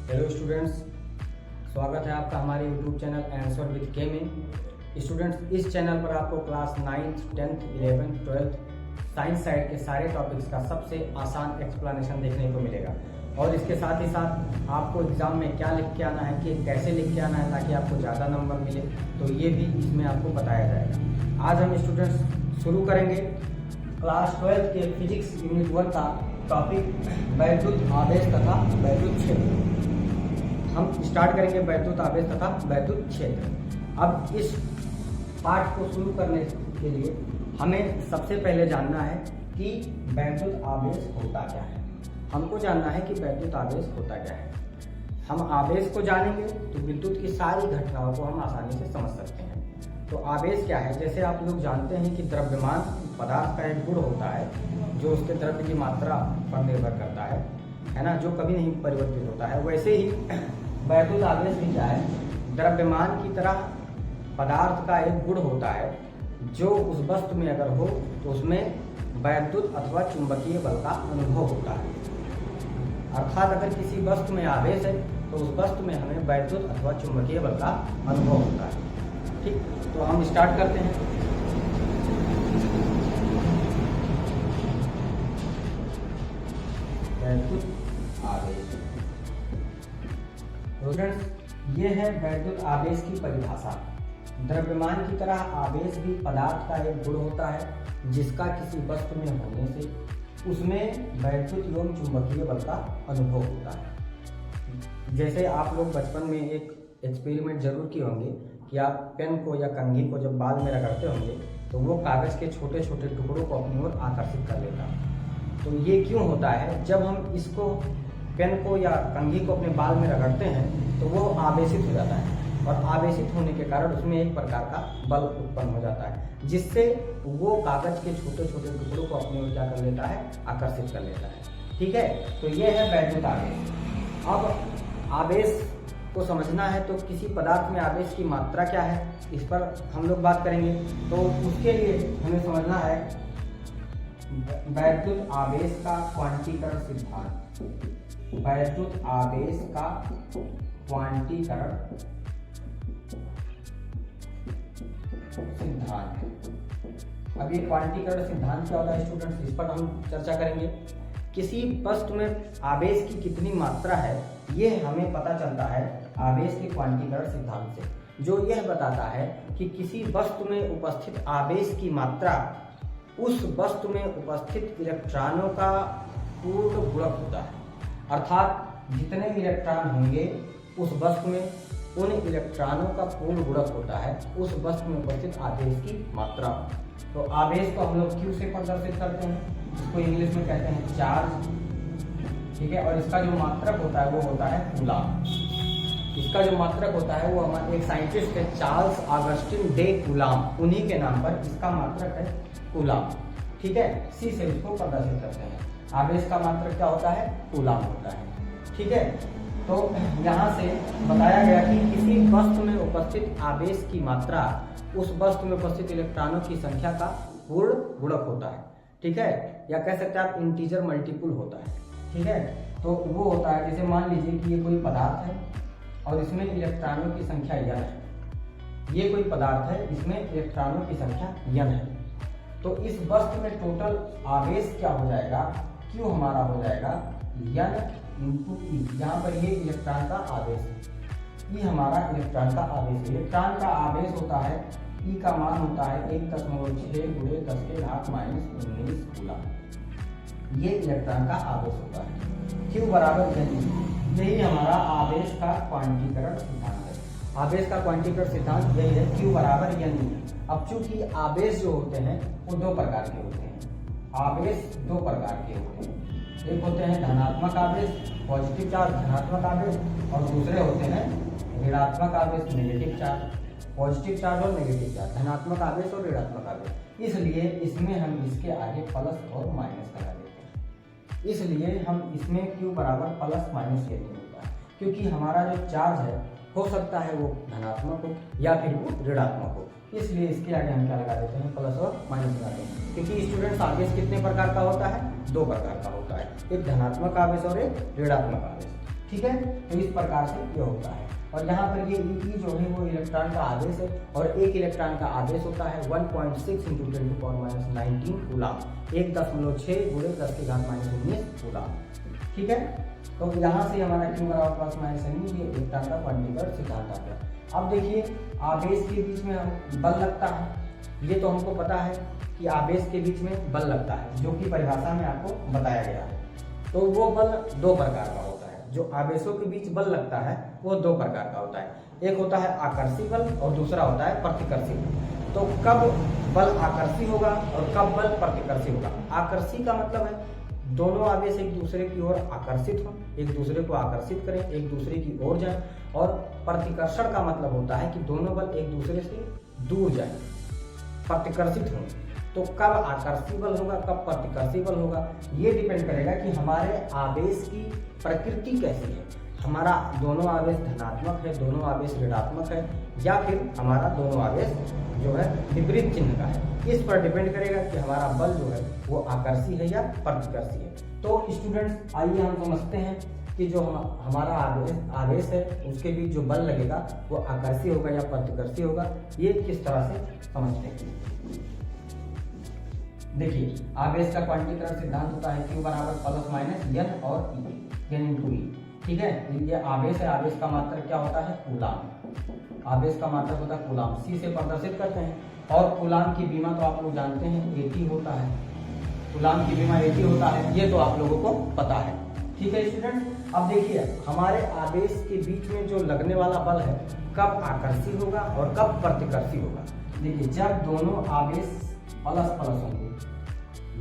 Hello students, स्वागत है आपका हमारे यूट्यूब चैनल आंसर विद के में। स्टूडेंट्स, इस चैनल पर आपको class 9th, 10th, 11th, 12th science side के सारे टॉपिक्स का सबसे आसान एक्सप्लेनेशन देखने को मिलेगा। और इसके साथ ही साथ आपको एग्ज़ाम में क्या लिख के आना है, कि कैसे लिख के आना है ताकि आपको ज़्यादा नंबर मिले, तो ये भी इसमें आपको बताया जाएगा। आज हम स्टूडेंट्स शुरू करेंगे क्लास 12th के फिजिक्स यूनिट 1 का टॉपिक वैद्युत आवेश तथा वैद्युत क्षेत्र। हम स्टार्ट करेंगे वैद्युत आवेश तथा वैद्युत क्षेत्र। अब इस पाठ को शुरू करने के लिए हमें सबसे पहले जानना है कि वैद्युत आवेश होता क्या है। हमको जानना है कि वैद्युत आवेश होता क्या है। हम आवेश को जानेंगे तो विद्युत की सारी घटनाओं को हम आसानी से समझ सकते हैं। तो आवेश क्या है? जैसे आप लोग जानते हैं कि द्रव्यमान पदार्थ का एक गुण होता है जो उसके द्रव्य की मात्रा पर निर्भर करता है ना, जो कभी नहीं परिवर्तित होता है। वैसे ही वैद्युत आवेश भी क्या है? द्रव्यमान की तरह पदार्थ का एक गुण होता है जो उस वस्तु में अगर हो तो उसमें वैद्युत अथवा चुंबकीय बल का अनुभव होता है। अर्थात अगर किसी वस्तु में आवेश है तो उस वस्तु में हमें वैद्युत अथवा चुंबकीय बल का अनुभव होता है। ठीक, तो हम स्टार्ट करते हैं। वैद्युत आवेश। स्टूडेंट्स, ये है वैद्युत आवेश की परिभाषा। द्रव्यमान की तरह आवेश भी पदार्थ का एक गुण होता है जिसका किसी वस्तु में होने से उसमें वैद्युत एवं चुंबकीय बल का अनुभव होता है। जैसे आप लोग बचपन में एक एक्सपेरिमेंट जरूर किए होंगे कि आप पेन को या कंघी को जब बाल में रगड़ते होंगे तो वो कागज़ के छोटे छोटे टुकड़ों को अपनी ओर आकर्षित कर लेता है। तो ये क्यों होता है? जब हम इसको पेन को या कंघी को अपने बाल में रगड़ते हैं तो वो आवेशित हो जाता है और आवेशित होने के कारण उसमें एक प्रकार का बल उत्पन्न हो जाता है जिससे वो कागज के छोटे छोटे टुकड़ों को अपनी ओर क्या कर लेता है? आकर्षित कर लेता है। ठीक है, तो ये है वैद्युत आवेश। अब आवेश को समझना है तो किसी पदार्थ में आवेश की मात्रा क्या है, इस पर हम लोग बात करेंगे। तो उसके लिए हमें समझना है वैद्युत आवेश का क्वांटीकरण सिद्धांत। वैद्युत आवेश का क्वांटीकरण सिद्धांत। अब ये क्वांटीकरण सिद्धांत क्या होता है स्टूडेंट्स, इस पर हम चर्चा करेंगे। किसी वस्तु में आवेश की कितनी मात्रा है ये हमें पता चलता है आवेश के क्वांटीकरण सिद्धांत से, जो यह बताता है कि किसी वस्तु में उपस्थित आवेश की मात्रा उस वस्तु में उपस्थित इलेक्ट्रॉनों का पूर्ण गुणक होता है। अर्थात जितने इलेक्ट्रॉन होंगे उस वस्तु में उन इलेक्ट्रॉनों का पूर्ण गुणक होता है उस वस्तु में उपस्थित आवेश की मात्रा। तो आवेश को हम लोग Q से प्रदर्शित करते हैं, इसको इंग्लिश में कहते हैं चार्ज। ठीक है, और इसका जो मात्रक होता है वो होता है कूलाम। इसका जो मात्रक होता है वो हमारे एक साइंटिस्ट है चार्ल्स ऑगस्टिन डे कूलाम, उन्हीं के नाम पर इसका मात्रक है कूलाम। ठीक है, C से इसको प्रदर्शित करते हैं। आवेश का मात्रक क्या होता है? कूलाम होता है। ठीक है, तो यहाँ से बताया गया कि किसी वस्तु में उपस्थित आवेश की मात्रा उस वस्तु में उपस्थित इलेक्ट्रॉनों की संख्या का पूर्ण गुणक होता है। ठीक है, या कह सकते हैं आप इंटीजर मल्टीपुल होता है। ठीक है, तो वो होता है जैसे मान लीजिए कि ये कोई पदार्थ है और इसमें इलेक्ट्रॉनों की संख्या n है। ये कोई पदार्थ है, इसमें इलेक्ट्रॉनों की संख्या n है। तो इस वस्तु में टोटल आवेश क्या हो जाएगा? Q हमारा हो जाएगा n इंटू ई। यहाँ पर ये इलेक्ट्रॉन का आवेश है, ई हमारा इलेक्ट्रॉन का आवेश है। इलेक्ट्रॉन का आवेश होता है, ई का मान होता है 1.6 गुणे 10 के घात -19 कूलम। ये इलेक्ट्रॉन का आवेश होता है। Q बराबर n। यही हमारा आवेश का क्वांटीकरण सिद्धांत है। आवेश का क्वांटीकरण सिद्धांत यही है, Q बराबर n। अब चूंकि आवेश जो होते हैं वो दो प्रकार के होते हैं। आवेश दो प्रकार के होते हैं, एक होते हैं धनात्मक आवेश पॉजिटिव चार्ज धनात्मक आवेश, और दूसरे होते हैं ऋणात्मक आवेश नेगेटिव चार्ज। पॉजिटिव चार्ज और नेगेटिव चार्ज, धनात्मक आवेश और ऋणात्मक आवेश। इसलिए इसमें हम इसके आगे प्लस और माइनस लगा देते हैं। इसलिए हम इसमें Q बराबर प्लस माइनस ये नहीं होता है, क्योंकि हमारा जो चार्ज है हो सकता है वो धनात्मक हो या फिर वो ऋणात्मक हो। इसलिए इसके आगे हम क्या लगा देते हैं? प्लस और माइनस लगाते हैं। क्योंकि स्टूडेंट्स आवेश कितने प्रकार का होता है? दो प्रकार का होता है, एक धनात्मक आवेश और एक ऋणात्मक आवेश। ठीक है, तो इस प्रकार से ये होता है। और यहाँ पर ये ई जो है वो इलेक्ट्रॉन का आवेश है और एक इलेक्ट्रॉन का आवेश होता है 1.6 × 10⁻19 कूलाम, 1.6 × 10⁻19 कूलाम। ठीक है, तो यहाँ से हमारा Q बराबर ± ये इलेक्ट्रॉन का क्वांटीकरण सिद्धांत आ गया। अब देखिए आवेश के बीच में हम बल लगता है, ये तो हमको पता है कि आवेश के बीच में बल लगता है, जो कि परिभाषा में आपको बताया गया है। तो वो बल दो प्रकार का होता है, जो आवेशों के बीच बल लगता है वो दो प्रकार का होता है, एक होता है आकर्षी बल और दूसरा होता है प्रतिकर्षी बल। तो कब बल आकर्षी होगा और कब बल प्रतिकर्षी होगा? आकर्षी का मतलब है दोनों आवेश एक दूसरे की ओर आकर्षित हो, एक दूसरे को आकर्षित करें, एक दूसरे की ओर जाएं। और प्रतिकर्षण का मतलब होता है कि दोनों बल एक दूसरे से दूर जाएं, प्रतिकर्षित हों। तो कब आकर्षी बल होगा, कब प्रतिकर्षी बल होगा, ये डिपेंड करेगा कि हमारे आवेश की प्रकृति कैसी है। हमारा दोनों आवेश धनात्मक है, दोनों आवेश ऋणात्मक है, या फिर हमारा दोनों आवेश जो है विपरीत चिन्ह का है। इस पर डिपेंड करेगा कि हमारा बल जो है वो आकर्षी है या प्रतिकर्षी है। तो स्टूडेंट्स आइए हम समझते हैं कि जो हमारा आवेश है उसके बीच जो बल लगेगा वो आकर्षी होगा या प्रतिकर्षी होगा, ये किस तरह से समझते हैं। देखिए आवेश का क्वांटीकरण सिद्धांत होता है Q बराबर ± N और N × E। ठीक है, ये आवेश है, आवेश का मात्रक क्या होता है? कूलाम। आवेश का मात्रक होता है कूलाम, C से प्रदर्शित करते हैं। और कूलाम की बीमा तो आप लोग जानते हैं AT होता है, कूलाम की बीमा AT होता है, ये तो आप लोगों को पता है। ठीक है स्टूडेंट, अब देखिए हमारे आवेश के बीच में जो लगने वाला बल है कब आकर्षी होगा और कब प्रतिकर्षी होगा। देखिए जब दोनों आवेश प्लस प्लस होंगे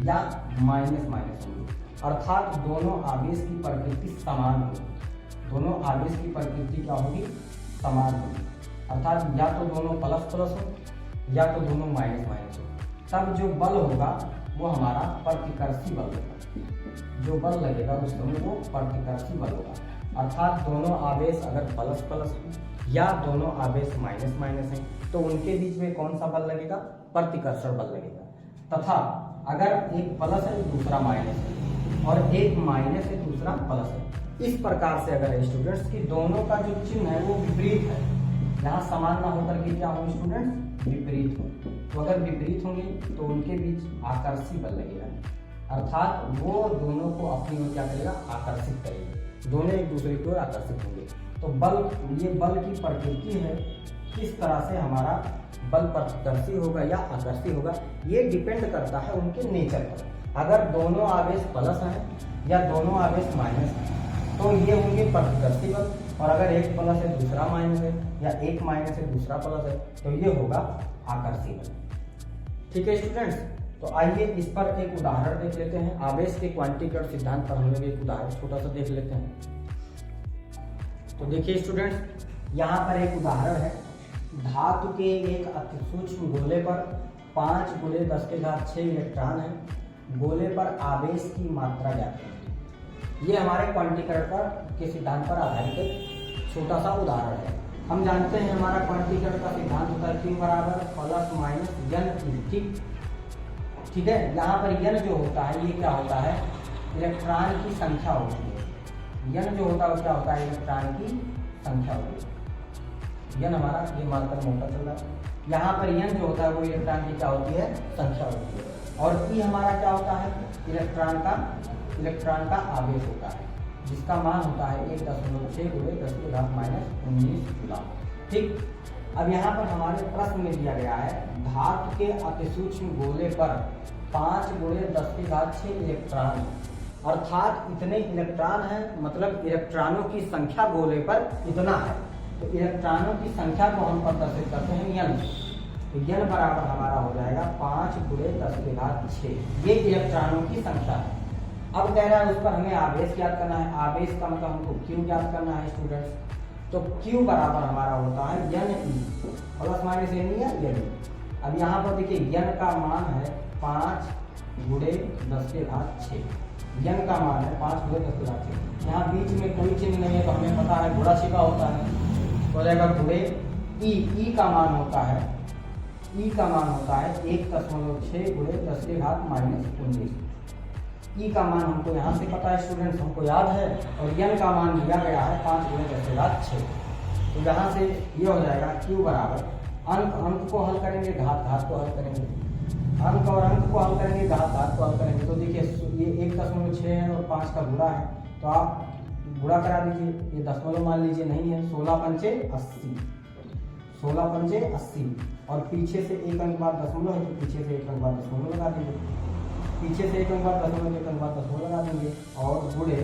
या माइनस माइनस होंगे, अर्थात दोनों आवेश की प्रकृति समान होगी, दोनों आवेश की प्रकृति क्या होगी? समान होगी। अर्थात या तो दोनों प्लस प्लस हो या तो दोनों माइनस माइनस हो, तब जो बल होगा वो हमारा प्रतिकर्षी बल होगा। जो बल लगेगा उस समय वो प्रतिकर्षी बल होगा। अर्थात दोनों आवेश अगर प्लस प्लस है या दोनों आवेश माइनस माइनस हैं तो उनके बीच में कौन सा बल लगेगा? प्रतिकर्षण बल लगेगा। तथा अगर एक प्लस है दूसरा माइनस है और एक माइनस है दूसरा प्लस है, इस प्रकार से अगर स्टूडेंट्स की दोनों का जो चिन्ह है वो विपरीत है, यहाँ समान ना होकर के क्या हो स्टूडेंट्स? विपरीत हो। तो अगर विपरीत होंगे तो उनके बीच आकर्षी बल लगेगा, अर्थात वो दोनों को अपनी ओर क्या करेगा? आकर्षित करेगा, दोनों एक दूसरे की ओर आकर्षित होंगे। तो बल, ये बल की प्रकृति है, किस तरह से हमारा बल प्रतिकर्षी होगा या आकर्षी होगा, ये डिपेंड करता है उनके नेचर पर। अगर दोनों आवेश प्लस हैं या दोनों आवेश माइनस हैं तो ये होंगे प्रतिकर्षी बल, और अगर एक प्लस है दूसरा माइनस है या एक माइनस है दूसरा प्लस है तो ये होगा आकर्षी बल। ठीक है स्टूडेंट्स, तो आइए इस पर एक उदाहरण देख लेते हैं। आवेश के क्वांटीकरण सिद्धांत पर हम लोग एक उदाहरण छोटा सा देख लेते हैं। तो देखिए स्टूडेंट्स, यहाँ पर एक उदाहरण है। धातु के एक अति सूक्ष्म गोले पर 5 × 10⁶ इलेक्ट्रॉन है। गोले पर आवेश की मात्रा ज्ञात है। ये हमारे क्वांटीकरण पर के सिद्धांत पर आधारित एक छोटा सा उदाहरण है। हम जानते हैं हमारा क्वांटीकरण का सिद्धांत होता है Q बराबर ±N। ठीक है, यहाँ पर N जो होता है ये क्या होता है? इलेक्ट्रॉन की संख्या होती है। N जो होता है वो क्या होता है? इलेक्ट्रॉन की संख्या होती है। N हमारा ये मार्कर मोटा चल रहा है। यहाँ पर N जो होता है वो इलेक्ट्रॉन की क्या होती है? संख्या होती है। और E हमारा क्या होता है? इलेक्ट्रॉन का आवेश होता है, जिसका मान होता है 1.6 × 10⁻19 कूलाम। ठीक, अब यहाँ पर हमारे प्रश्न में दिया गया है धातु के अति सूक्ष्म गोले पर 5 × 10⁶ इलेक्ट्रॉन, अर्थात इतने इलेक्ट्रॉन हैं, मतलब इलेक्ट्रॉनों की संख्या गोले पर इतना है। तो इलेक्ट्रॉनों की संख्या को हम प्रदर्शित करते हैं N। तो N बराबर हमारा हो जाएगा 5 × 10⁶। ये इलेक्ट्रॉनों की संख्या है। अब कह रहा है उस पर हमें आवेश ज्ञात करना है। आवेश का मतलब हमको Q ज्ञात करना है स्टूडेंट्स। तो Q बराबर हमारा होता है Ne प्लस माइनस N या N। अब यहाँ पर देखिए N का मान है 5 × 10⁶। N का मान है 5 × 10⁶। यहाँ बीच में कोई चिन्ह नहीं है तो हमें पता है घोड़ा छिपा होता है, हो जाएगा गुणे E का मान होता है 1.6 × 10⁻⁻19। ई का मान हमको यहाँ से पता है स्टूडेंट्स, हमको याद है, और एन का मान दिया गया है 5 × 10⁶। तो यहाँ से ये हो जाएगा Q बराबर अंक को हल करेंगे, घात को हल करेंगे, अंक और अंक को हल करेंगे, घात को हल करेंगे। तो देखिए ये 1.6 है और 5 का गुणा है, तो आप गुणा करा दीजिए, ये दशमलव मान लीजिए नहीं है, 16 पंचे 80, 16 पंचे 80, और पीछे से एक अंक बाद दशमलव है तो पीछे से एक अंक बाद दशमलव लगा देंगे, पीछे से एक अंक बाद दशमलव, एक अंक बाद दशमलव लगा देंगे, और गुणे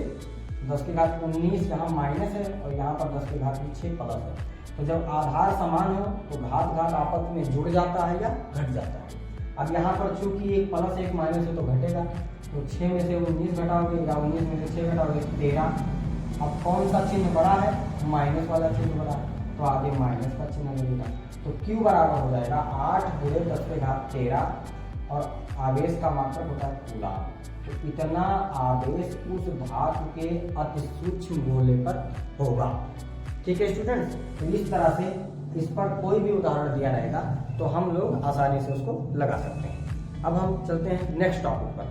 10 की घात 19 यहाँ माइनस है और यहाँ पर 10 की घात 6 प्लस है। तो जब आधार समान हो तो घात आपस में जुड़ जाता है या घट जाता है। अब यहाँ पर चूंकि एक प्लस एक माइनस है तो घटेगा, तो 6 में से 19 घटाओगे या 19 में से 6 घटाओगे 13। अब कौन सा चिन्ह बड़ा है? माइनस वाला चिन्ह बड़ा है, तो आगे माइनस का चिन्ह लगेगा। तो Q बराबर हो जाएगा 8 × 10 की घात 13, और आवेश का मात्रक होता है कूलाम। तो इतना आवेश उस धातु के अति सूक्ष्म गोले पर होगा। ठीक है स्टूडेंट्स, तो इस तरह से इस पर कोई भी उदाहरण दिया रहेगा तो हम लोग आसानी से उसको लगा सकते हैं। अब हम चलते हैं नेक्स्ट टॉपिक पर।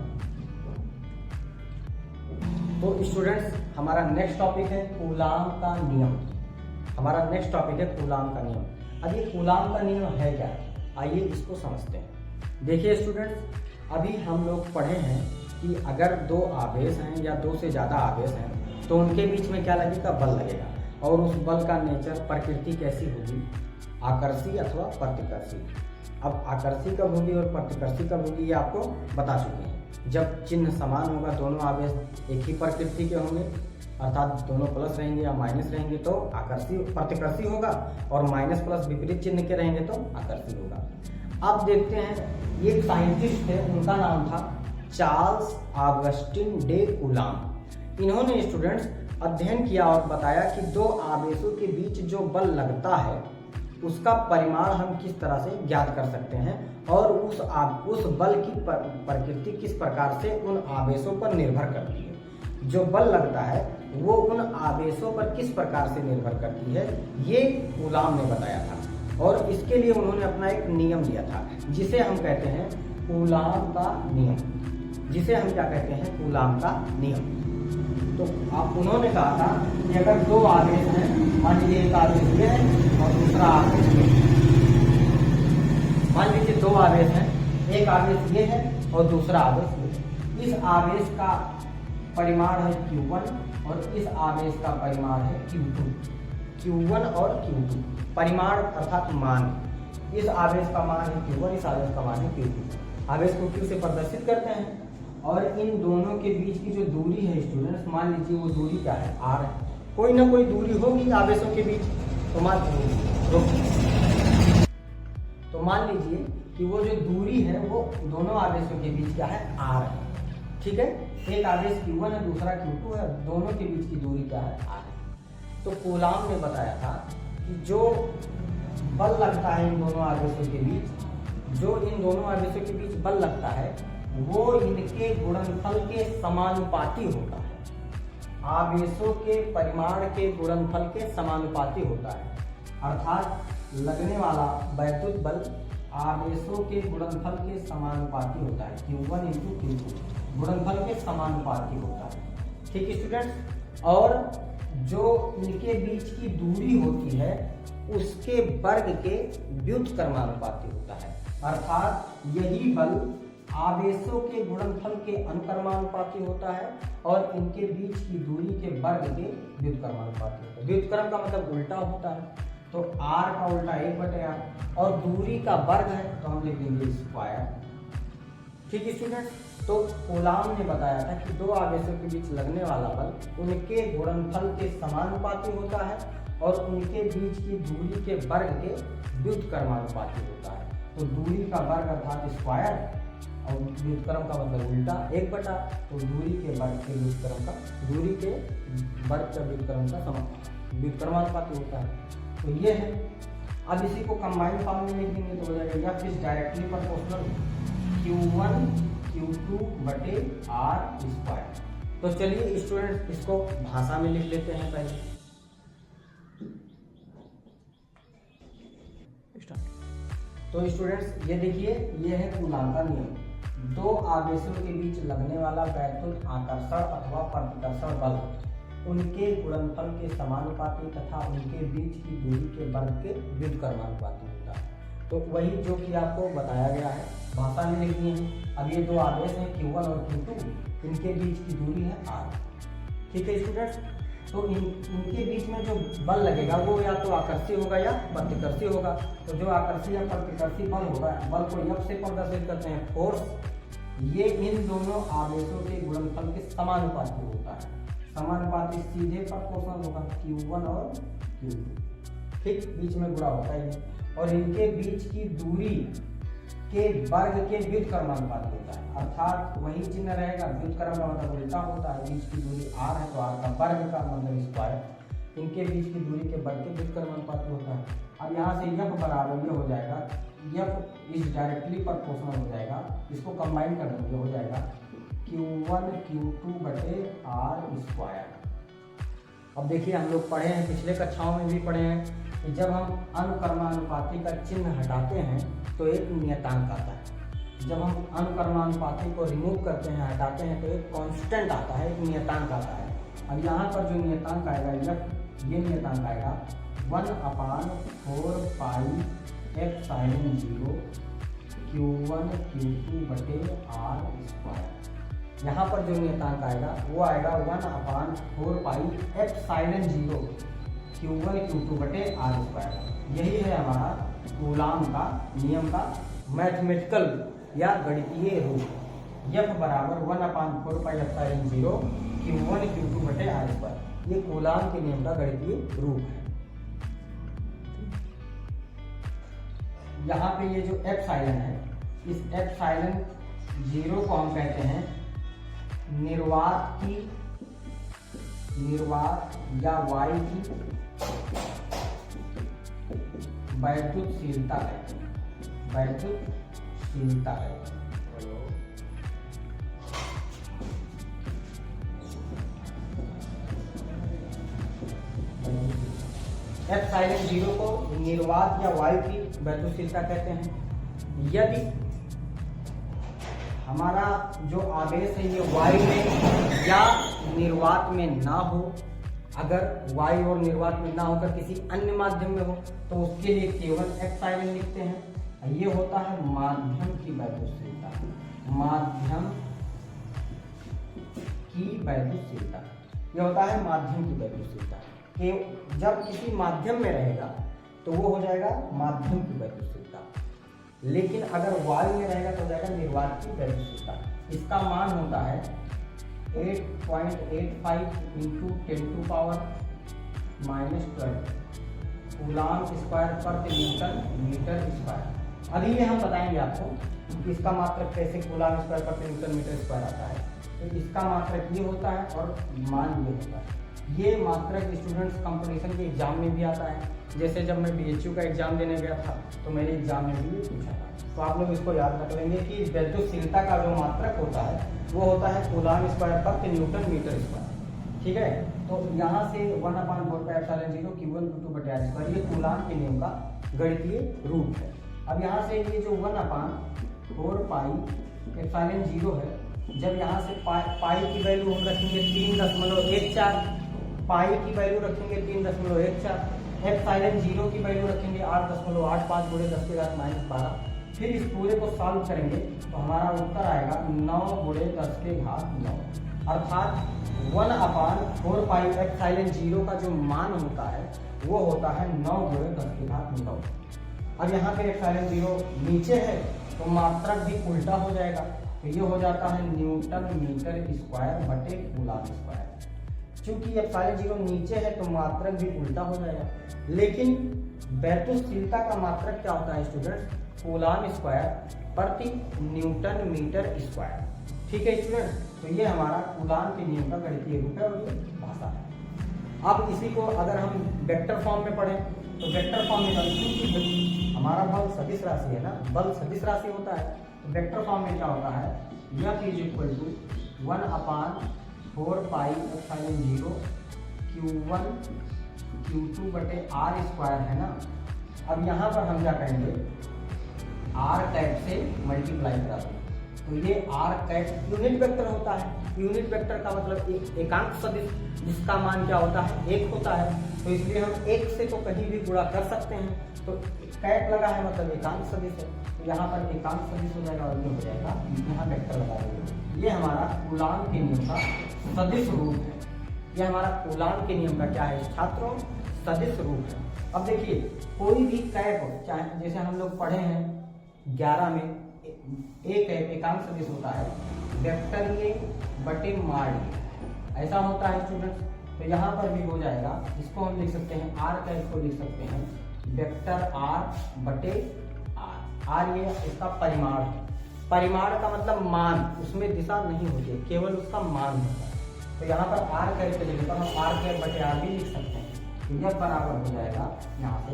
तो स्टूडेंट्स हमारा नेक्स्ट टॉपिक है कूलाम का नियम। हमारा नेक्स्ट टॉपिक है कूलाम का नियम। अब ये कूलाम का नियम है क्या, आइए इसको समझते हैं। देखिए स्टूडेंट्स, अभी हम लोग पढ़े हैं कि अगर दो आवेश हैं या दो से ज़्यादा आवेश हैं तो उनके बीच में क्या लगेगा? बल लगेगा। और उस बल का नेचर, प्रकृति कैसी होगी? आकर्षी अथवा प्रतिकर्षी। अब आकर्षी कब होगी और प्रतिकर्षी कब होगी ये आपको बता चुके हैं। जब चिन्ह समान होगा, दोनों आवेश एक ही प्रकृति के होंगे, अर्थात दोनों प्लस रहेंगे या माइनस रहेंगे तो आकर्षी प्रतिकर्षी होगा, और माइनस प्लस विपरीत चिन्ह के रहेंगे तो आकर्षी होगा। अब देखते हैं, एक साइंटिस्ट थे, उनका नाम था चार्ल्स ऑगस्टिन डे कूलाम। इन्होंने स्टूडेंट्स अध्ययन किया और बताया कि दो आवेशों के बीच जो बल लगता है उसका परिमाण हम किस तरह से ज्ञात कर सकते हैं, और उस बल की प्रकृति किस प्रकार से उन आवेशों पर निर्भर करती है। जो बल लगता है वो उन आवेशों पर किस प्रकार से निर्भर करती है, ये कूलाम ने बताया था। और इसके लिए उन्होंने अपना एक नियम दिया था जिसे हम कहते हैं कूलाम का नियम, जिसे हम क्या कहते हैं? कूलाम का नियम। तो आप उन्होंने कहा था कि अगर दो आवेश हैं, मान लीजिए एक आवेश ये है और दूसरा आवेश ये है। मान लीजिए दो आवेश हैं, एक आवेश ये है और दूसरा आवेश ये है। इस आवेश का परिमाण है Q1 और इस आवेश का परिमाण है Q2। Q1 और Q2 परिमाण अर्थात मान। इस आवेश का मान है Q1, इस आवेश का मान है Q2। आवेश को Q से प्रदर्शित करते हैं, और इन दोनों के बीच की जो दूरी है स्टूडेंट्स, मान लीजिए वो दूरी क्या है? R है। कोई ना कोई दूरी होगी आवेशों के बीच, तो मान लीजिए कि वो जो दूरी है वो दोनों आवेशों के बीच क्या है? R है। ठीक है, एक आवेश Q1 है, दूसरा Q2 है, दोनों के बीच की दूरी क्या है? R है। तो कूलाम ने बताया था कि जो बल लगता है इन दोनों आवेशों के बीच, जो इन दोनों आवेशों के बीच बल लगता है वो इनके गुणनफल के समानुपाती होता है। आवेशों के परिमाण के गुणनफल के समानुपाती होता है। अर्थात लगने वाला वैद्युत बल आवेशों के गुणनफल के समानुपाती होता है। Q1 × Q2 गुणनफल के समानुपाती होता है। ठीक है स्टूडेंट्स, और जो इनके बीच की दूरी होती है उसके वर्ग के व्युत्क्रमानुपाती होता है। अर्थात यही बल आवेशों के गुणनफल के अनुक्रमानुपाती होता है और इनके बीच की दूरी के वर्ग के व्युत्क्रमानुपाती होता है। व्युत्क्रम का मतलब उल्टा होता है, तो R का उल्टा 1/r, और दूरी का वर्ग है तो हम लिख देंगे स्क्वायर। ठीक है स्टूडेंट्स, तो कूलाम ने बताया था कि दो आवेशों के बीच लगने वाला बल उनके गुणनफल के समानुपाती होता है और उनके बीच की दूरी के वर्ग के व्युत्क्रमानुपाती होता है। तो दूरी का वर्ग अर्थात स्क्वायर और व्युत्क्रम का मतलब उल्टा 1/, तो दूरी के वर्ग के व्युत्क्रम का, दूरी के वर्ग का व्युत्क्रम का व्युत्क्रमानुपाती होता है। तो ये है। अब इसी को कंबाइंड फॉर्म में लिख देंगे तो हो जाएगा F is directly proportional Q1 Q2/R²। तो चलिए स्टूडेंट्स इसको भाषा में लिख लेते हैं पहले। तो स्टूडेंट्स ये देखिए, ये है कूलाम का नियम। दो आवेशों के बीच लगने वाला वैद्युत आकर्षण अथवा प्रतिकर्षण बल उनके गुणनफल के समानुपाती तथा उनके बीच की दूरी के वर्ग के व्युत्क्रमानुपाती होता है। तो वही जो कि आपको बताया गया है, भाषा में लिख दिए हैं। अब ये दो आवेश हैं Q1 और Q2, इनके बीच की दूरी है R। ठीक है स्टूडेंट्स, तो इनके बीच में जो बल लगेगा वो या तो आकर्षी होगा या प्रतिकर्षी होगा। तो जो आकर्षी या प्रतिकर्षी बल होगा, बल को F से प्रदर्शित करते हैं, फोर्स, ये इन दोनों आवेशों के गुणनफल के समानुपाती होता है। समानुपाती सीधे प्रोपोर्शनल होगा Q1 और Q2, ठीक, बीच में गुणा होता है। और इनके बीच की दूरी के वर्ग के व्युत्क्रमानुपाती होता है, अर्थात वही चिन्ह रहेगा, व्युत्क्रम का मतलब उल्टा होता है। बीच की दूरी R है तो R का वर्ग का मतलब स्क्वायर, इनके बीच की दूरी के वर्ग के व्युत्क्रमानुपाती होता है। अब यहाँ से F बराबर ये हो जाएगा, F इज डायरेक्टली प्रोपोर्शनल हो जाएगा, इसको कंबाइन कर देंगे, हो जाएगा Q1 Q2 बटे R स्क्वायर। अब देखिए हम लोग पढ़े हैं, पिछले कक्षाओं में भी पढ़े हैं कि जब हम अनुक्रमानुपाती का चिन्ह हटाते हैं तो एक नियतांक आता है। जब हम अनुक्रमानुपाती को रिमूव करते हैं, हटाते हैं, तो एक कांस्टेंट आता है, एक नियतांक आता है। अब यहाँ पर जो नियतांक आएगा, ये नियतांक आएगा 1/4 पाई एप्सिलॉन 0 Q1 Q2 बटे R स्क्वायर। यहाँ पर जो नियतांक आएगा वो आएगा 1/4 पाई एप्सिलॉन 0 Q1 Q2 बटे R स्क्वायर। यही है हमारा कूलाम का नियम का मैथमेटिकल या गणितीय रूप। F बराबर 1/4 पाई एप्सिलॉन 0 Q1 Q2 बटे R स्क्वायर। ये कूलाम के नियम का गणितीय रूप है। यहाँ पे ये जो एप्सिलॉन है, इस एप्सिलॉन 0 को हम कहते हैं निर्वात या वायु की वैद्युतशीलता है, वैद्युतशीलता है। एप्सिलॉन 0 को निर्वात या वायु की वैद्युतशीलता कहते हैं। यदि हमारा जो आवेश है ये वायु में या निर्वात में ना हो, अगर वायु और निर्वात में ना होकर किसी अन्य माध्यम में हो, तो उसके लिए केवल एप्सिलॉन लिखते हैं। ये होता है माध्यम की वैद्युतशीलता, माध्यम की वैद्युतशीलता, ये होता है माध्यम की वैद्युतशीलता। कि जब किसी माध्यम में रहेगा तो वो हो जाएगा माध्यम की वैद्युतशीलता, लेकिन अगर वायु में रहेगा तो हो जाएगा निर्वात की वैद्युतशीलता। इसका मान होता है 8.85 × 10⁻⁻12 कूलाम स्क्वायर प्रति न्यूटन मीटर स्क्वायर। अभी ये हम बताएंगे आपको कि इसका मात्रक कैसे कूलाम स्क्वायर प्रति न्यूटन मीटर स्क्वायर आता है। तो इसका मात्रक ये होता है और मान ये होता है। ये मात्रक स्टूडेंट्स कंपटीशन के एग्जाम में भी आता है। जैसे जब मैं BHU का एग्जाम देने गया था तो मेरे एग्जाम में भी ये पूछा था। तो आप लोग इसको याद रख लेंगे कि वैद्युतशीलता का जो मात्रक होता है वो होता है कूलाम स्क्वायर प्रति न्यूटन मीटर स्क्वायर। ठीक है, तो यहाँ से 1/4 पाई एप्सिलॉन 0 Q1 Q2 बटे R स्क्वायर, ये कूलाम के नियम का गणितीय रूप है। अब यहाँ से ये जो 1/4 पाई एप्सिलॉन 0 है, जब यहाँ से पाई की वैल्यू हम रखेंगे 3.14, पाई की वैल्यू रखेंगे 3.14, एप्सिलॉन 0 की वैल्यू रखेंगे 8.85 × 10⁻⁻12। फिर इस पूरे को सॉल्व करेंगे तो हमारा उत्तर आएगा 9 × 10⁹, अर्थात 1/4 पाई एप्सिलॉन 0 का जो मान होता है वो होता है 9 × 10⁹। अब यहाँ पे एप्सिलॉन 0 नीचे है तो मात्रक भी उल्टा हो जाएगा, तो ये हो जाता है न्यूटन मीटर स्क्वायर बटे कूलाम स्क्वायर। चूंकि एप्सिलॉन 0 नीचे है तो मात्रक भी उल्टा हो जाएगा, लेकिन वैद्युतशीलता का मात्रक क्या होता है स्टूडेंट? कूलाम स्क्वायर प्रति न्यूटन मीटर स्क्वायर। ठीक है स्टूडेंट, तो ये हमारा कूलाम के नियम का गणितीय रूप है और ये भाषा है। अब इसी को अगर हम वेक्टर फॉर्म में पढ़ें तो वेक्टर फॉर्म में क्योंकि हमारा बल सदिश राशि है ना, बल सदिश राशि होता है, तो वेक्टर फॉर्म में क्या होता है? F = 1/4 pi epsilon 0 Q1 Q2 बटे R स्क्वायर है ना। अब यहाँ पर हम क्या करेंगे? R टैग से मल्टीप्लाई करा देंगे। तो ये आर कैट यूनिट वेक्टर होता है। यूनिट वेक्टर का मतलब एक एकांक सदिश जिसका मान क्या होता है, 1 होता है। तो इसलिए हम 1 से तो कहीं भी गुणा कर सकते हैं। तो कैट लगा है मतलब एकांक सदिश है, तो यहाँ पर एकांक सदिश हो जाएगा और ये हो जाएगा, यहाँ वेक्टर लगा देंगे। ये हमारा कूलाम के नियम का सदिश रूप है। यह हमारा कूलाम के नियम का क्या है छात्रों, सदिश रूप है। अब देखिए कोई भी कैप, चाहे जैसे हम लोग पढ़े हैं 11 में, एक एकांक सदिश होता है वेक्टर ये बटे मार ये, ऐसा होता है स्टूडेंट्स। तो यहाँ पर भी हो जाएगा, इसको हम लिख सकते हैं आर कैप को लिख सकते हैं वेक्टर आर बटे आर। आर ये इसका परिमाण है। परिमाण का मतलब मान, उसमें दिशा नहीं होती है, केवल उसका मान होता है। तो यहाँ पर आर कैप के जगह पर हम आर कैप बटे आर भी लिख सकते हैं। तो यह बराबर हो जाएगा यहाँ से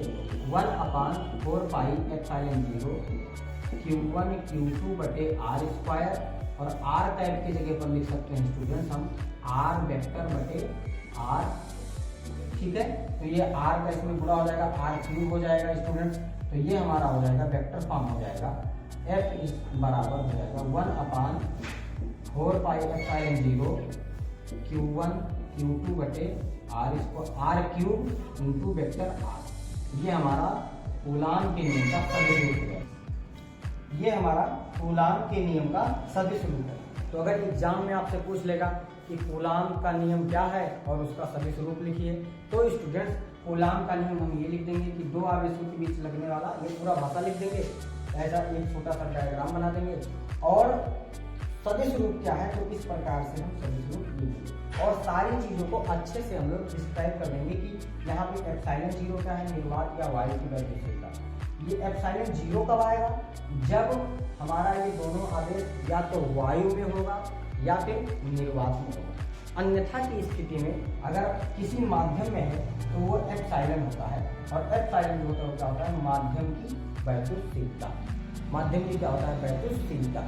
1/4 पाई एप्सिलॉन 0 Q1 Q2 बटे आर स्क्वायर, और आर कैप की जगह पर लिख सकते हैं स्टूडेंट्स हम आर वेक्टर बटे आर। ठीक है, तो ये आर का इसमें गुणा हो जाएगा, आर क्यूब हो जाएगा स्टूडेंट्स। तो ये हमारा हो जाएगा वेक्टर फॉर्म हो जाएगा, एफ इस बराबर हो जाएगा 1/4 पाई एप्सिलॉन 0 Q1 Q2 बटे R square R cube into vector R. ये हमारा कूलाम के नियम का सदिश रूप है। ये हमारा कूलाम के नियम का सदिश रूप है। तो अगर एग्जाम में आपसे पूछ लेगा कि कूलाम का नियम क्या है और उसका सदिश रूप लिखिए, तो स्टूडेंट्स कूलाम का नियम हम ये लिख देंगे कि दो आवेशों के बीच लगने वाला, ये पूरा भाषा लिख देंगे, ऐसा एक छोटा सा डायग्राम बना देंगे। और सदिश रूप क्या है, तो इस प्रकार से हम सदिश रूप लिखेंगे और सारी चीज़ों को अच्छे से हम लोग डिस्क्राइब कर देंगे कि यहाँ पे एप्सिलॉन 0 क्या है, निर्वात या वायु की गतिशीलता। ये एप्सिलॉन 0 कब आएगा, जब हमारा ये दोनों आवेश या तो वायु में होगा या फिर निर्वात में होगा। अन्यथा की स्थिति में अगर किसी माध्यम में है तो वो एप्सिलॉन होता है, और एप्सिलॉन जो क्या होता है, माध्यम की वैद्युतशीलता। माध्यम की क्या होता है, वैद्युतशीलता।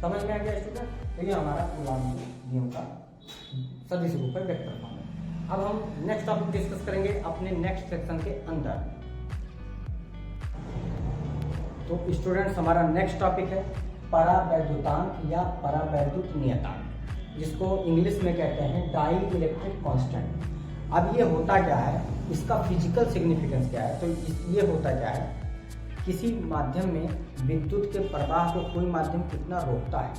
समझ में आ गया स्टूडेंट। तो ये हमारा कूलाम के नियम का सदिश रूप है, वेक्टर फॉर्म है। अब हम नेक्स्ट टॉपिक डिस्कस करेंगे अपने नेक्स्ट सेक्शन के अंदर। तो स्टूडेंट्स हमारा नेक्स्ट टॉपिक है परावैद्युतांक या परावैद्युत नियतांक, जिसको इंग्लिश में कहते हैं डाई इलेक्ट्रिक कांस्टेंट। अब ये होता क्या है, इसका फिजिकल सिग्निफिकेंस क्या है, तो ये होता क्या है, किसी माध्यम में विद्युत के प्रवाह को कोई माध्यम कितना रोकता है,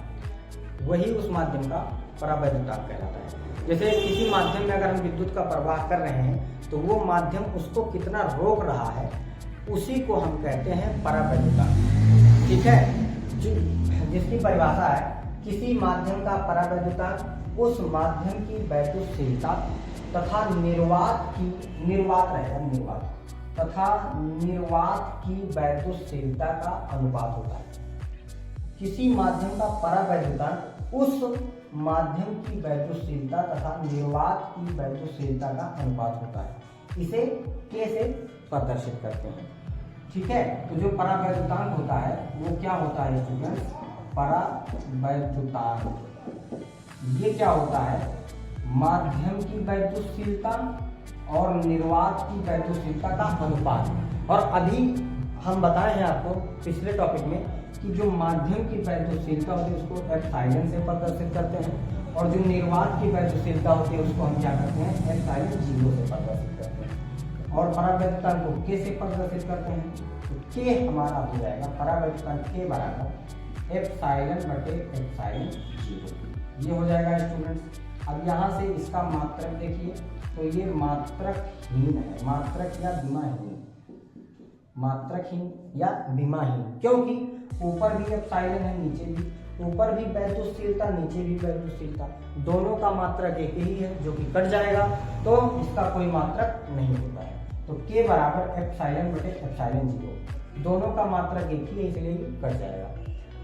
वही उस माध्यम का परावैद्युतांक कहलाता है। जैसे किसी माध्यम में अगर हम विद्युत का प्रवाह कर रहे हैं तो वो माध्यम उसको कितना रोक रहा है, उसी को हम कहते हैं परावैद्युतांक। ठीक है, जिसकी परिभाषा है किसी माध्यम का परावैद्युतांक उस माध्यम की वैद्युतशीलता तथा निर्वात की वैद्युतशीलता का अनुपात होता है। किसी माध्यम का परावैद्युतांक उस माध्यम की वैद्युतशीलता तथा निर्वात की वैद्युतशीलता का अनुपात होता है। इसे K से प्रदर्शित करते हैं। ठीक है, तो जो परावैद्युतांक होता है वो क्या होता है स्टूडेंट्स, परावैद्युतांक ये क्या होता है, माध्यम की वैद्युतशीलता और निर्वात की वैद्युतशीलता का अनुपात। और अभी हम बताए हैं आपको पिछले टॉपिक में कि जो माध्यम की वैद्युतशीलता होती है उसको एप्सिलॉन से प्रदर्शित करते हैं, और जो निर्वात की वैद्युतशीलता होती है उसको हम क्या करते हैं, एप्सिलॉन 0 से प्रदर्शित करते हैं। और परावैद्युतांक को K से प्रदर्शित करते हैं। तो K हमारा हो जाएगा परावैद्युतांक K बराबर एप्सिलॉन बटे एप्सिलॉन 0। ये हो जाएगा स्टूडेंट्स। अब यहाँ से इसका मात्रक देखिए, तो ये मात्रकहीन है, मात्रक या विमाहीन, मात्रकहीन या विमाहीन, क्योंकि ऊपर भी एप्सिलॉन है, नीचे भी, ऊपर भी वैद्युतशीलता, नीचे भी वैद्युतशीलता, दोनों का मात्रक एक ही है जो कि कट जाएगा, तो इसका कोई मात्रक नहीं होता है। तो K बराबर एप्सिलॉन बटे एप्सिलॉन 0, दोनों का मात्रक एक ही है इसलिए ये कट जाएगा।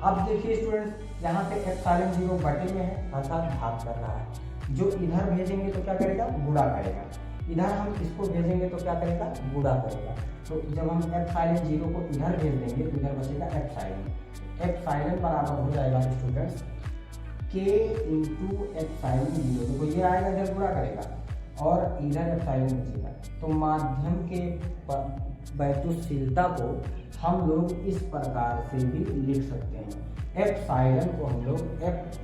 अब देखिए स्टूडेंट्स, यहाँ पे एप्सिलॉन 0 बटे में है अर्थात भाग कर रहा है, जो इधर भेजेंगे तो क्या करेगा, गुणा करेगा, इधर हम इसको भेजेंगे तो क्या करेगा, गुणा करेगा। तो जब हम एप्सिलॉन 0 को इधर भेज देंगे तो इधर बचेगा एप्सिलॉन। एप्सिलॉन बराबर हो जाएगा स्टूडेंट्स K इंटू एप्सिलॉन 0, देखो ये आएगा इधर गुणा करेगा, और इधर एप्सिलॉन बचेगा। तो माध्यम के वैद्युतशीलता को हम लोग इस प्रकार से भी लिख सकते हैं। एप्सिलॉन को हम लोग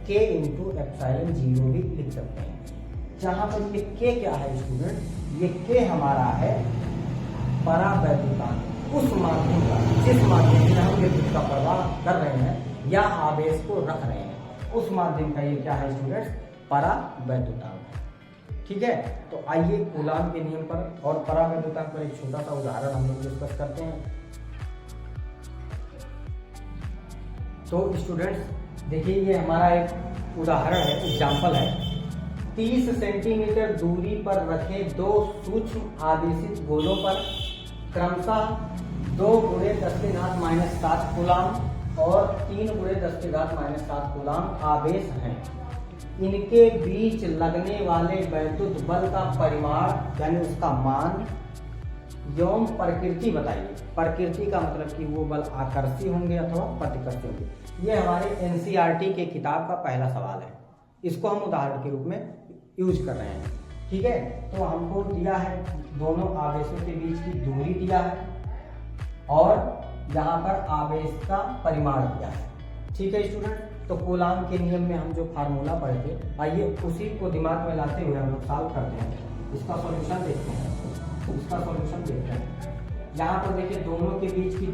के इंटू एप्सिलॉन 0 भी लिख सकते हैं। जहाँ पर ये के क्या है स्टूडेंट, ये के हमारा है परावैद्युतांक, उस माध्यम का जिस माध्यम से हम विद्युत का प्रवाह कर रहे हैं या आवेश को रख रहे हैं, उस माध्यम का ये क्या है स्टूडेंट्स, परावैद्युतांक है। ठीक है, तो आइए कूलाम के नियम पर और परावैद्युतांक पर एक छोटा सा उदाहरण हम लोग डिस्कस करते हैं। तो स्टूडेंट्स देखिए, ये हमारा एक उदाहरण है, एग्जाम्पल है। 30 सेंटीमीटर दूरी पर रखे दो सूक्ष्म आवेशित गोलों पर क्रमशः 2 × 10⁻⁷ कूलाम और 3 × 10⁻⁷ कूलाम आवेश हैं। इनके बीच लगने वाले वैद्युत बल का परिमाण यानी उसका मान एवं प्रकृति बताइए। प्रकृति का मतलब कि वो बल आकर्षी होंगे अथवा प्रतिकर्षी होंगे। ये हमारे एनसीईआरटी के किताब का पहला सवाल है, इसको हम उदाहरण के रूप में यूज कर रहे हैं। ठीक है, तो हमको दिया है दोनों आवेशों के बीच की दूरी दिया है और यहाँ पर आवेश का परिमाण दिया है। ठीक है स्टूडेंट, तो कूलाम के नियम में हम जो फार्मूला पढ़े थे, आइए उसी को दिमाग में लाते हुए हम लोग सॉल्व करते हैं। इसका सॉल्यूशन देखते हैं, इसका सॉल्यूशन देखते हैं। यहाँ पर देखिए दोनों के बीच की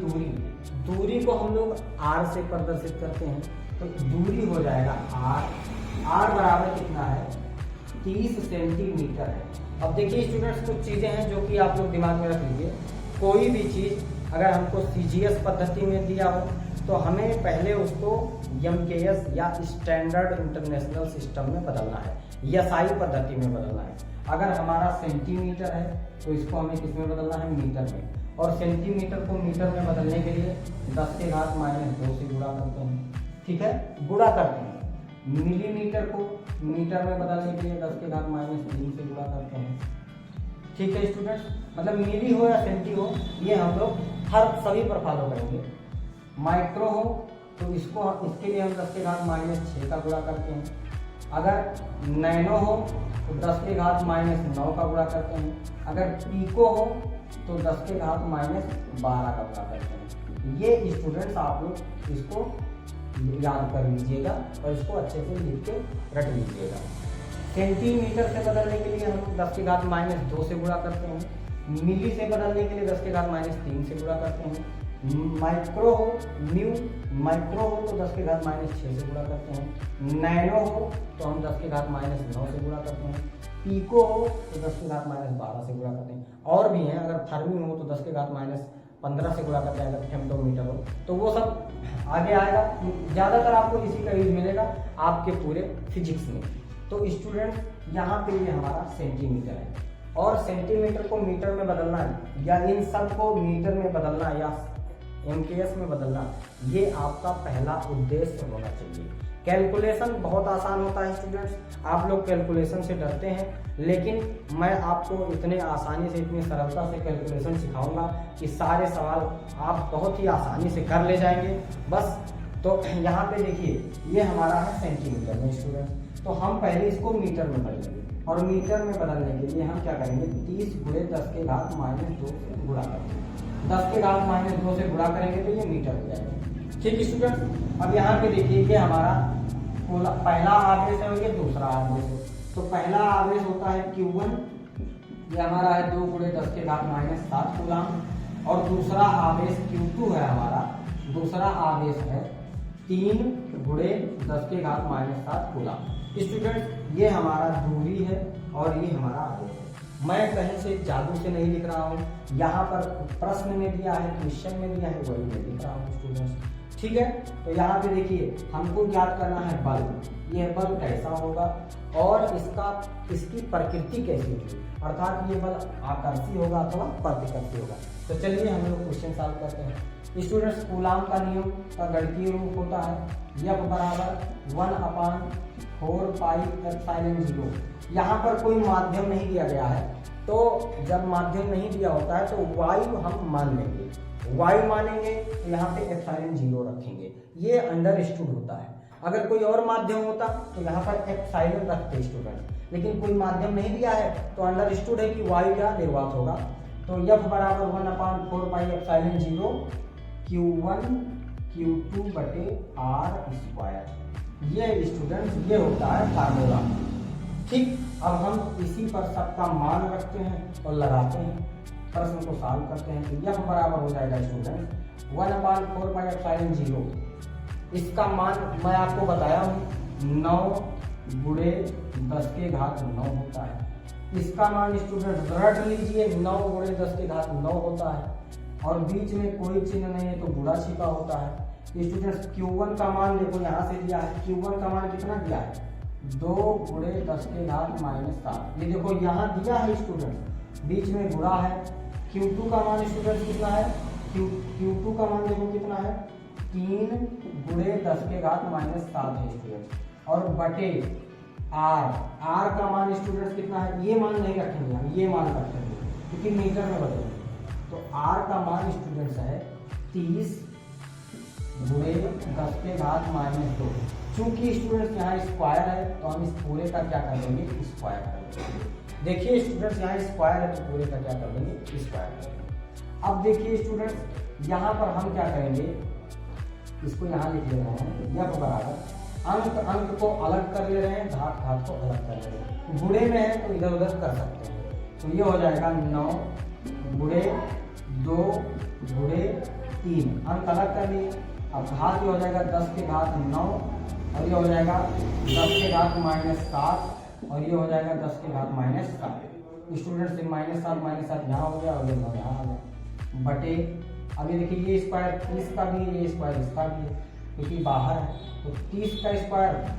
दूरी को हम लोग r से प्रदर्शित करते हैं, तो दूरी हो जाएगा r बराबर कितना है, 30 सेंटीमीटर है। अब देखिए स्टूडेंट्स, कुछ चीज़ें हैं जो कि आप लोग दिमाग में रख लीजिए। कोई भी चीज़ अगर हमको CGS पद्धति में दिया हो तो हमें पहले उसको MKS या स्टैंडर्ड इंटरनेशनल सिस्टम में बदलना है, SI पद्धति में बदलना है। अगर हमारा सेंटीमीटर है तो इसको हमें किस में बदलना है, मीटर में। और सेंटीमीटर को मीटर में बदलने के लिए 10⁻⁻² से गुणा करते हैं। ठीक है, गुणा करते हैं। मिलीमीटर को मीटर में बदलने के लिए 10⁻³ से गुणा करते हैं। ठीक है स्टूडेंट्स, मतलब मिली हो या सेंटी हो, ये हम लोग हर सभी पर फॉलो करेंगे। माइक्रो हो तो इसके लिए हम 10⁻⁻6 का गुणा करते हैं। अगर नैनो हो तो 10⁻⁻9 का गुणा करते हैं। अगर पीको हो तो 10⁻⁻12 का गुणा करते हैं। ये स्टूडेंट्स आप लोग इसको याद कर लीजिएगा और इसको अच्छे से लिख के रट लीजिएगा। सेंटीमीटर से बदलने के लिए हम 10⁻² से गुणा करते हैं। मिली से बदलने के लिए 10⁻³ से गुणा करते हैं। माइक्रो हो तो 10⁻6 से गुणा करते हैं। नैनो हो तो हम 10⁻9 से गुणा करते हैं। पीको हो तो 10⁻12 से गुणा करते हैं। और भी हैं, अगर थर्मी हो तो 10⁻15 से गुणा करते हैं। अगर फेम्टोमीटर हो तो वो सब आगे आएगा। ज़्यादातर आपको इसी का यूज मिलेगा आपके पूरे फिजिक्स में। तो स्टूडेंट यहाँ पे ये हमारा सेंटीमीटर है और सेंटीमीटर को मीटर में बदलना या इन सब को मीटर में बदलना या MKS में बदलना, ये आपका पहला उद्देश्य होना चाहिए। कैलकुलेशन बहुत आसान होता है स्टूडेंट्स, आप लोग कैलकुलेशन से डरते हैं, लेकिन मैं आपको इतने आसानी से, इतनी सरलता से कैलकुलेशन सिखाऊंगा कि सारे सवाल आप बहुत ही आसानी से कर ले जाएंगे। बस तो यहाँ पे देखिए, ये हमारा है सेंटीमीटर में स्टूडेंट, तो हम पहले इसको मीटर में बदलेंगे और मीटर में बदलने के लिए हम क्या करेंगे, 30 × 10⁻⁻² से गुणा करेंगे। 10⁻⁻² से गुणा करेंगे तो ये मीटर हो जाएगा। ठीक स्टूडेंट, अब यहाँ पे देखिए, ये हमारा पहला आवेश है और ये दूसरा आवेश है। तो पहला आवेश होता है Q1, ये हमारा है 2 × 10⁻⁷ कूलाम, और दूसरा आवेश Q2 है हमारा, दूसरा आवेश है 3 × 10⁻⁷ कूलाम। स्टूडेंट, ये हमारा दूरी है और ये हमारा आवेश है। मैं कहीं से जादू से नहीं लिख रहा हूँ, यहाँ पर प्रश्न में दिया है, क्वेश्चन में दिया है, वही मैं लिख रहा हूँ स्टूडेंट्स। ठीक है, तो यहाँ पे देखिए, हमको याद करना है बल। यह बल कैसा होगा और इसकी प्रकृति कैसी होगी, अर्थात ये बल आकर्षी होगा अथवा प्रतिकर्षी होगा। तो चलिए हम लोग क्वेश्चन सॉल्व करते हैं। स्टूडेंट्स, कूलाम का नियम का गणितीय रूप होता है F बराबर 1/4πε0। यहाँ पर कोई माध्यम नहीं दिया गया है, तो जब माध्यम नहीं दिया होता है तो वायु हम मान लेंगे, वायु मानेंगे तो यहाँ पे ε0 रखेंगे, ये अंडरस्टूड होता है। अगर कोई और माध्यम होता तो यहाँ पर एप्सिलॉन रखते स्टूडेंट, लेकिन कोई माध्यम नहीं दिया है तो अंडरस्टूड है कि वायु क्या निर्वात होगा। तो F बराबर 1/4 पाई एप्सिलॉन 0 Q1 Q2 बटे R स्क्वायर। ये स्टूडेंट्स ये होता है फार्मूला। ठीक, अब हम इसी पर सबका मान रखते हैं और लगाते हैं, प्रश्न को सॉल्व करते हैं। तो F बराबर हो जाएगा स्टूडेंट्स 1/4 पाई एप्सिलॉन 0। इसका मान मैं आपको बताया हूँ 9 गुणे 10 के घात 9 होता है। इसका मान स्टूडेंट रट लीजिए 9 गुणे 10 के घात 9 होता है और बीच में कोई चिन्ह नहीं है तो गुणा छिपा होता है। स्टूडेंट्स Q1 का मान देखो यहाँ से दिया है, Q1 का मान कितना दिया है 2 गुणे 10 के घात -7। ये देखो यहाँ दिया है स्टूडेंट, बीच में गुणा है। Q2 का मान स्टूडेंट कितना है, Q2 का मान देखो कितना है 3 गुणे 10 के घात -7 है स्टूडेंट, और बटे R का मान स्टूडेंट कितना है, ये मान नहीं रखेंगे हम, ये मान रखेंगे क्योंकि मीटर में बदलेंगे। तो R का मान स्टूडेंट्स है 30 गुणे 10 के घात -2। चूंकि स्टूडेंट्स यहाँ स्क्वायर है तो हम इस पूरे का क्या कर देंगे, स्क्वायर कर देंगे। देखिए स्टूडेंट्स यहाँ स्क्वायर है तो पूरे का क्या कर देंगे, स्क्वायर कर देंगे। अब देखिए स्टूडेंट्स यहाँ पर हम क्या करेंगे, इसको यहाँ लिख ले रहे हैं F बराबर अंक को अलग कर ले रहे हैं, घात को अलग कर ले रहे हैं। गुणे में है तो इधर उधर कर सकते हैं। तो ये हो जाएगा 9 गुणे 2 गुणे 3, अंक अलग कर लिए। अब घात ये हो जाएगा 10 के घात 9 और ये हो जाएगा 10 के घात -7 और ये हो जाएगा 10 के घात -7। स्टूडेंट से -7 यहाँ हो गया और ये 9 यहाँ आ गया बटे। अभी देखिए ये स्क्वायर 30 का भी, ये स्क्वायर इसका भी है क्योंकि बाहर है। तो 30 का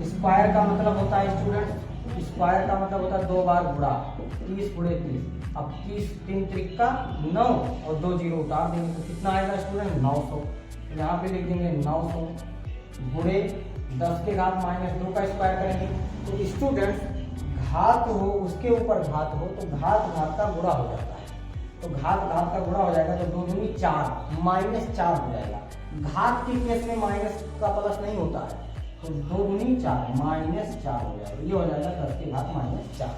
स्क्वायर का मतलब होता है स्टूडेंट, स्क्वायर का मतलब होता है 2 बार गुणा, 30 गुणे 30। अब 30 3 त्रिका 9 और 2 जीरो उतार देंगे तो कितना आएगा स्टूडेंट 900। यहाँ पे लिख देंगे 900 गुणे 10 के घात -2 का स्क्वायर करेंगे। तो स्टूडेंट्स घात हो उसके ऊपर घात हो तो घात का गुणा हो जाता है। तो घात का गुणा हो जाएगा तो 2 दूनी 4 -4 हो जाएगा। घात के केस में माइनस का प्लस नहीं होता है तो 2 दूनी 4 -4 हो जाएगा। ये हो जाएगा 10 के घात -4।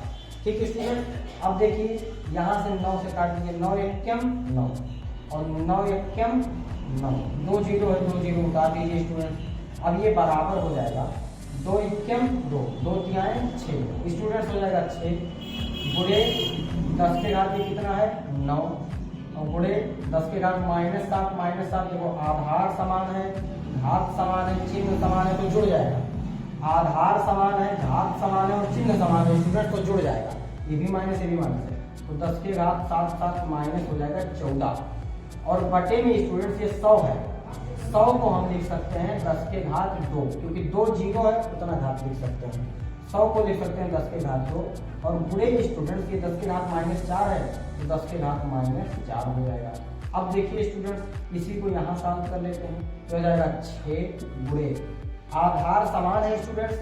ठीक है स्टूडेंट, अब देखिए यहाँ से 9 से काट दीजिए, 9 एकम 9 और 9 एकम 9, 2 जीरो है 2 जीरो उतार दीजिए स्टूडेंट। अब ये बराबर हो जाएगा 2 एकम 2, 2 तिहाई 6 स्टूडेंट्स हो जाएगा 6 गुणे 10 के घात कितना है 9 और गुणे 10 के घात -7 देखो आधार समान है, घात समान है, चिन्ह समान है तो जुड़ जाएगा। आधार समान है, घात समान है और चिन्ह समान है स्टूडेंट तो जुड़ जाएगा। ये भी माइनस ये भी माइनस है तो 10 के घात 7 माइनस हो जाएगा 14 और बटे में स्टूडेंट्स ये 100 है। 100 को हम लिख सकते हैं 10 के घात 2 क्योंकि 2 जीरो है उतना घात लिख सकते हैं। 100 को लिख सकते हैं 10 के घात 2 और गुणे स्टूडेंट्स ये 10 के घात -4 है तो 10 के घात -4 हो जाएगा। अब देखिए स्टूडेंट्स इसी को यहाँ सॉल्व कर लेते हैं तो हो जाएगा 6 गुणे आधार समान है स्टूडेंट्स,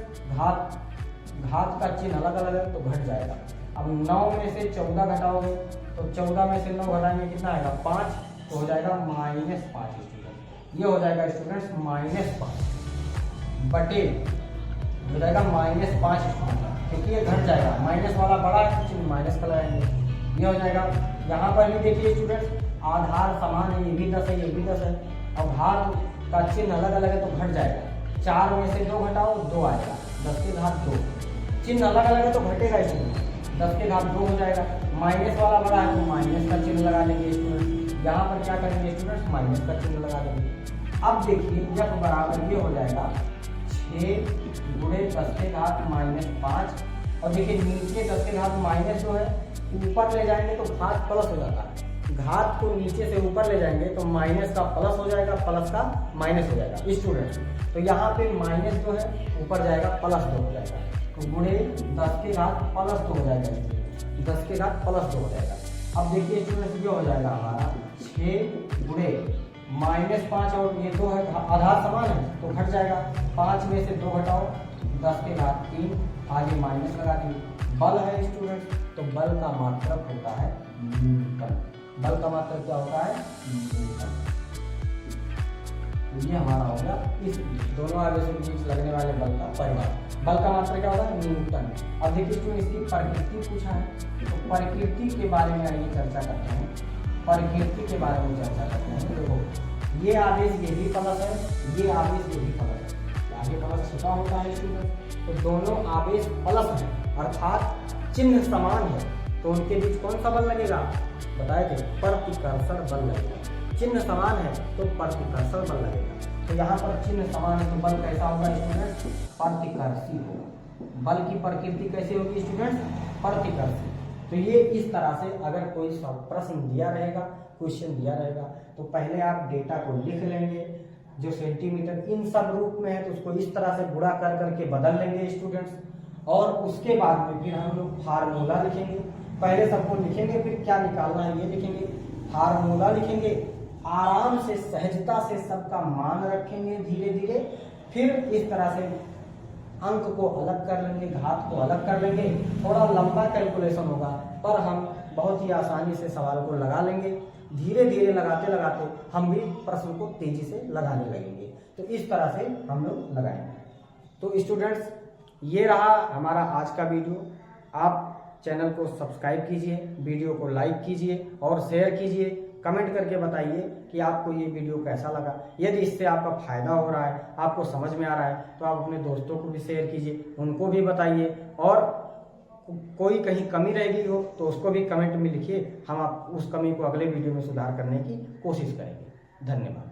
घात का चिन्ह अलग अलग है तो घट जाएगा। अब 9 में से 14 घटाओगे तो 14 में से 9 घटाएंगे कितना आएगा 5 तो हो जाएगा -5 स्टूडेंट। ये हो जाएगा स्टूडेंट्स -5 बटे हो जाएगा -5 क्योंकि ये घट जाएगा, माइनस वाला बड़ा है चिन्ह माइनस का लगाएंगे। ये हो जाएगा। यहाँ पर भी देखिए स्टूडेंट्स आधार समान है, ये भी 10 है ये भी 10 है। अब घात का चिन्ह अलग अलग है तो घट जाएगा। 4 में से 2 घटाओ 2 आएगा, 10 के घात 2 चिन्ह अलग अलग है तो घटेगा स्टूडेंट, 10 के घात 2 हो जाएगा। माइनस वाला बड़ा है तो माइनस का चिन्ह लगा देंगे स्टूडेंट। यहाँ पर क्या करेंगे स्टूडेंट्स माइनस का चिन्ह लगा देंगे। अब देखिए F बराबर ये हो जाएगा 6 गुणे 10 के घात -5 और देखिए नीचे 10 के घात माइनस जो है ऊपर ले जाएंगे तो घात प्लस हो जाता है। घात को नीचे से ऊपर ले जाएंगे तो माइनस का प्लस हो जाएगा, प्लस का माइनस हो जाएगा स्टूडेंट। तो यहाँ पे माइनस जो है ऊपर जाएगा प्लस 2 हो जाएगा तो गुणे 10 के घात प्लस 2 हो जाएगा, 10 के घात प्लस 2 हो जाएगा। अब देखिए स्टूडेंट ये हो जाएगा हमारा 6 गुणे -5 और ये 2 है आधार समान है तो घट जाएगा। 5 में से 2 घटाओ 10 के घात 3 आगे माइनस लगा देंगे। बल है स्टूडेंट तो बल का मात्रक होता है न्यूटन। बल का मात्रक क्या होता है न्यूटन। तो ये हमारा हो गया इस दोनों आवेशों के बीच लगने वाले बल का परिमाण। बल का मात्रा क्या होगा? न्यूटन। अब देखिए इसमें इसकी प्रकृति पूछा है, तो प्रकृति के बारे में आइए चर्चा करते हैं। प्रकृति के बारे में चर्चा करते हैं। देखो ये आवेश ये भी प्लस है, ये आवेश ये भी प्लस है। आगे प्लस छिपा होता है स्टूडेंट, तो दोनों आवेश प्लस है अर्थात चिन्ह समान है, तो उनके बीच कौन सा बल लगेगा? बताए थे प्रतिकर्षण बल लगेगा। चिन्ह समान है तो प्रतिकर्षण बल लगेगा। तो यहाँ पर चिन्ह समान है तो बल कैसा होगा स्टूडेंट? प्रतिकर्षी होगा। बल की प्रकृति कैसे होगी स्टूडेंट? प्रतिकर्षी। तो ये इस तरह से अगर कोई प्रश्न दिया रहेगा, क्वेश्चन दिया रहेगा, तो पहले आप डेटा को लिख लेंगे, जो सेंटीमीटर इन सब रूप में है तो उसको इस तरह से गुणा कर करके बदल लेंगे स्टूडेंट्स, और उसके बाद में फिर हम लोग फार्मूला लिखेंगे। पहले सबको लिखेंगे, फिर क्या निकालना है ये लिखेंगे, फार्मूला लिखेंगे, आराम से सहजता से सबका मान रखेंगे धीरे धीरे, फिर इस तरह से अंक को अलग कर लेंगे, घात को अलग कर लेंगे। थोड़ा लंबा कैलकुलेशन होगा पर हम बहुत ही आसानी से सवाल को लगा लेंगे। धीरे धीरे लगाते लगाते हम भी प्रश्न को तेजी से लगाने लगेंगे। तो इस तरह से हम लोग लगाएंगे। तो स्टूडेंट्स ये रहा हमारा आज का वीडियो। आप चैनल को सब्सक्राइब कीजिए, वीडियो को लाइक कीजिए और शेयर कीजिए। कमेंट करके बताइए कि आपको ये वीडियो कैसा लगा। यदि इससे आपका फायदा हो रहा है, आपको समझ में आ रहा है, तो आप अपने दोस्तों को भी शेयर कीजिए, उनको भी बताइए, और कोई कहीं कमी रह गई हो तो उसको भी कमेंट में लिखिए। हम आप उस कमी को अगले वीडियो में सुधार करने की कोशिश करेंगे। धन्यवाद।